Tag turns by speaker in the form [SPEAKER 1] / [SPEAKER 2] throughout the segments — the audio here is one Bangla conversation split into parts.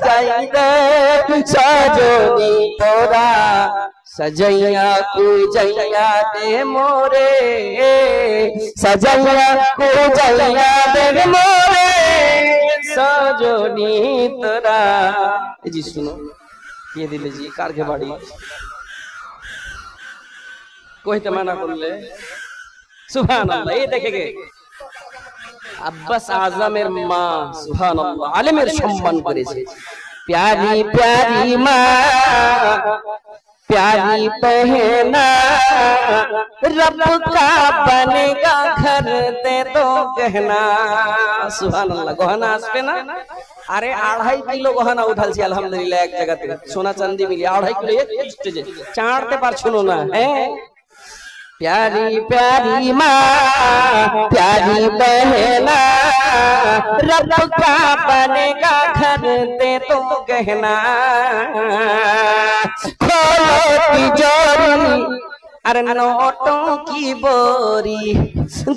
[SPEAKER 1] সাজাই দে সজনী তোরা सजैया कुजैया दे मोरे सजैया कुजैया दे मोरे सजनी तोरा जी सुनो ये दिले जी कार के बाड़ी कोई तो मना कर ले सुभान अल्लाह ये देखेंगे अब्बास आजमेर माँ सुभान अल्लाह आलिमेर सम्मान करेছে प्यारी प्यारी माँ प्यारी बहना रब का बनेगा घर दे दो गहना सुभान अल्लाह गहना আসবে না আরে 2.5 কিলো গহনা উঠালছি আলহামদুলিল্লাহ এক জায়গাতে সোনা চাঁদি মিলি 2.5 কিলো এক স্টেজে চাঁড়তে পারছো না হ্যাঁ प्यारी प्यारी माँ प्यारी बहना रब का बनेगा घर दे तो गहना खोलो तिजोरी अरे नोटों की बोरी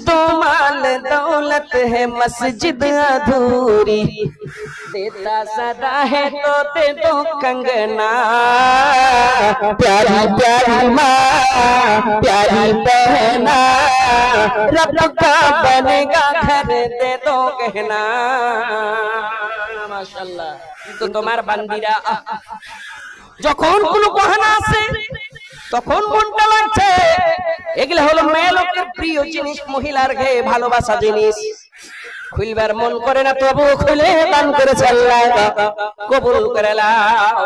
[SPEAKER 1] दो माल दौलत है मस्जिद अधूरी देता सदा है तो दे दो कंगना प्यारी प्यारी माँ प्यारी बहना रब का बनेगा घर दे दो गहना माशाल्लाह तो तुम्हार बंदीरा যখন কোনো গহনা আছে তখন মনটা লাগছে এগুলা হলো মেয়ে লোকের প্রিয় জিনিস মহিলার গায়ে ভালোবাসা জিনিস খুলবার মন করে না তবু খুলে দান করেছে আল্লাহ কবুল করে নাও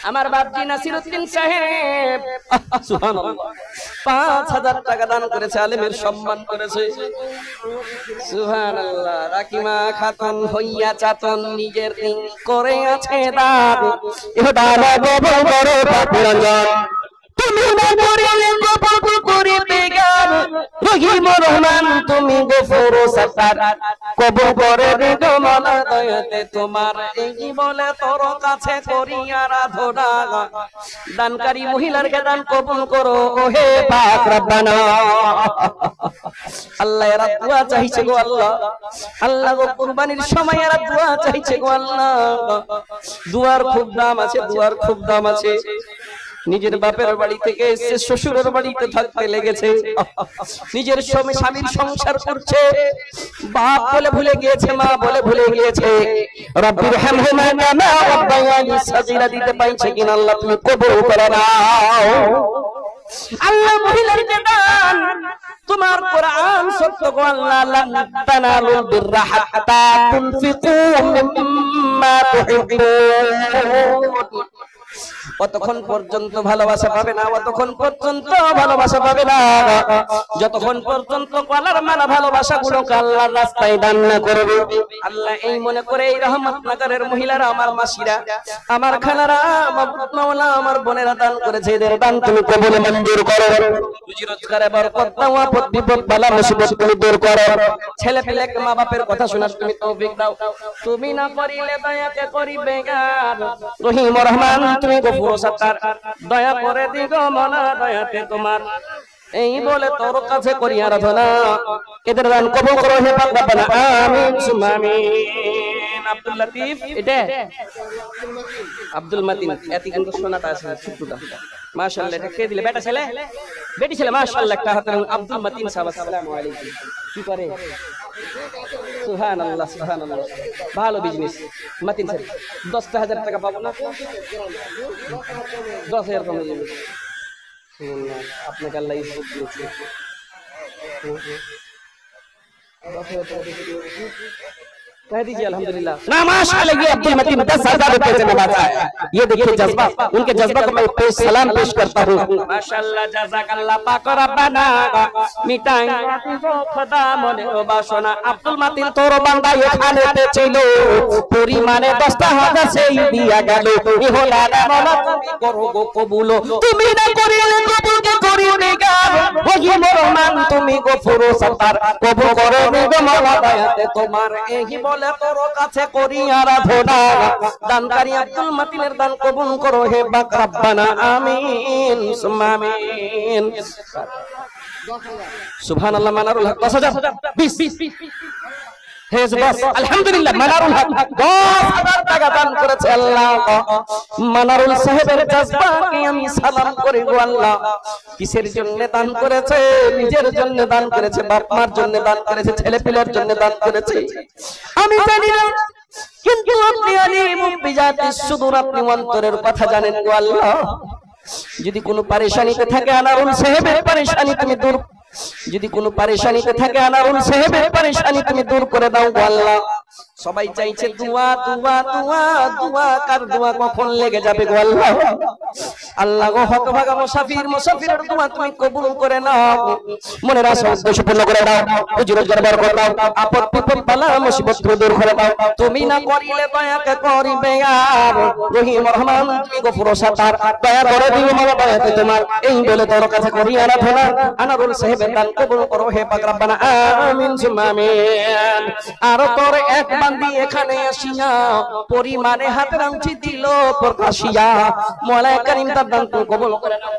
[SPEAKER 1] আমার বাপজি নাসিরউদ্দিন সাহেব সুবহানাল্লাহ 5000 টাকা দান করেছে আলেমের সম্মান করেছে সুবহানাল্লাহ রাকিমা খাতুন হইয়া চাতন নিজের ঋণ করে আছে দান এ দানা কবুল করে পাপরঞ্জন তুমি না করিলে কবুল করে বেগার রহিম রহমান তুমি গফুর সত্তার কবুল করে দিও মালা দয়াতে তোমার এই বলে তোর কাছে করি আরাধনা দানকারী মহিলারকে দান কবুল করো ওহে পাক রব্বানা আল্লাহ এরা দোয়া চাইছে গো আল্লাহ আল্লাহ গো কুরবানির সময় এরা দোয়া চাইছে গো আল্লাহ দুয়ার খুব দাম আছে দুয়ার খুব দাম আছে নিজের বাপের বাড়ি থেকে এসে শ্বশুরের বাড়িতে থাকতে লেগেছে নিজের স্বামীর সংসার করছে বাপ বলে ভুলে গিয়েছে মা বলে ভুলে গিয়েছে রব্বির হামহুমা কামা রাব্বায়ানি সাগীরা দিতে পাইছে কিনা আল্লাহ তুমি কবুল করে নাও আল্লাহ মহিলারকে দান তোমার কোরআন সত্য গো আল্লাহ লান তানালুল বিররা হাত্তা তুনফিকু মিম্মা তুহিব্বুন কতক্ষণ পর্যন্ত ভালোবাসা পাবে না ততক্ষণ পর্যন্ত ভালোবাসা পাবে না যতক্ষণ পর্যন্ত গলার মালা ভালোবাসা গুলো আল্লাহর রাস্তায় দান না করবে আল্লাহ এই মনে করে এই রহমতনগরের মহিলারা আমার মাসিরা আমার খালারা আমার মাওলা আমার বোনেরা দান করেছে এদের দান তুমি কবুল মঞ্জুর করো রুজি রোজগারে বরকত দাও আপদ বিপদ বালা মুসিবত তুমি দূর করো ছেলে পেলেকে মা বাপের কথা শোনার তুমি তৌফিক দাও তুমি না করিলে দয়াকে করিবে গার রহিম রহমান তুমি সত্তার দয়া করে দিগো মালা দয়াতে তোমার এই বলে তোর কাছে করি আরাধনা এদের দান কবুল করো হে পাক রব্বানা আমিন সুম্মা আমিন আব্দুল লতিফ এটা আব্দুল মতিন এত কিন্তু শোনাটা আছে ছোটটা মাশাআল্লাহ এটা কে দিলে বেটা ছেলে বেটি ছেলে মাশাআল্লাহ একটা হাতে আব্দুল মতিন সাহেব আসসালামু আলাইকুম কি করে সুবহানাল্লাহ সুবহানাল্লাহ ভালো বিজনেস মতিন স্যার 10000 টাকা পাবো না 10000 কমে যাবে আপনাকে আল্লাহ ইজ্জত দিয়েছে 10000 টাকা कह दीजिए अल्हम्दुलिल्लाह ना माशाअल्लाह ये अब्दुल मतीन 10,000 रुपए से नवाजा है ये देखिए जज्बा उनके जज्बा को मैं पेश सलाम पेश करता हूँ माशाअल्लाह जज़ाकल्लाह पाक रब्बाना मिटाई खुदा मने बासना अब्दुल मतीन तोर बांदा ये खाने पे चलो पूरी माने 10,000 से ही दिया गलो ये होला ना मौला তুমি করো গো কবুল তুমি না করিলে কবুল কে করিবে গা ওহি রহমান তুমি গফুর সত্তার কবুল করো গো মাওলা দয়াতে তোমার এই বলে তোর কাছে করি আরাধনা দানকারী আব্দুল মতিনের দান কবুল করো হে পাক রব্বানা আমিন সুম্মা আমিন সুবহানাল্লাহ মানারুল হক 10,000 20 হে বস আলহামদুলিল্লাহ মানারুল হক 10,000 টাকা দান করেছে আল্লাহ। মানারুল সাহেবের জজবাকে আমি সালাম করি গো আল্লাহ। কিসের জন্য দান করেছে? নিজের জন্য দান করেছে, বাপ মার জন্য দান করেছে, ছেলে পিলার জন্য দান করেছে, আমি জানি না, কিন্তু আপনি আলিমুম বিজাতিস সুদূর, আপনি অন্তরের কথা জানেন গো আল্লাহ। যদি কোনো পেরেশানিতে থাকে আনারুল সাহেবের পেরেশানি তুমি দূর, যদি কোনো পেরেশানিতে থাকে আনারুল সাহেবের পেরেশানি তুমি দূর করে দাও গো আল্লাহ। সবাই চাইছে দোয়া দোয়া দোয়া দোয়া, কার দোয়া কখন লেগে যাবে গো আল্লাহ। আল্লাহ গো হতভাগা মুসাফির, মুসাফিরের দোয়া তুমি কবুল করে নাও, মনের আশা উদ্দেশ্য পূর্ণ করে দাও, রুজি রোজগার বার করে দাও, আপদ বিপদ বালা মুসিবত দূর করে দাও। তুমি না করিলে দয়াকে করিবে আর রহিম রহমান, তুমি গফুর সাতার, দয়া করে দিও মাওলা দয়াতে তোমার, এই বলে তোর কাছে করি আরাধনা। আনারুল সাহেবের দান কবুল করো হে পাক রব্বানা আমিন সুম্মা আমিন। আর তোর এক বান্দি এখানে আসিয়া পরিমাণে হাতের আংটি দিল প্রকাশিয়া, মওলা কারীম তার দান কবুল করে নাও।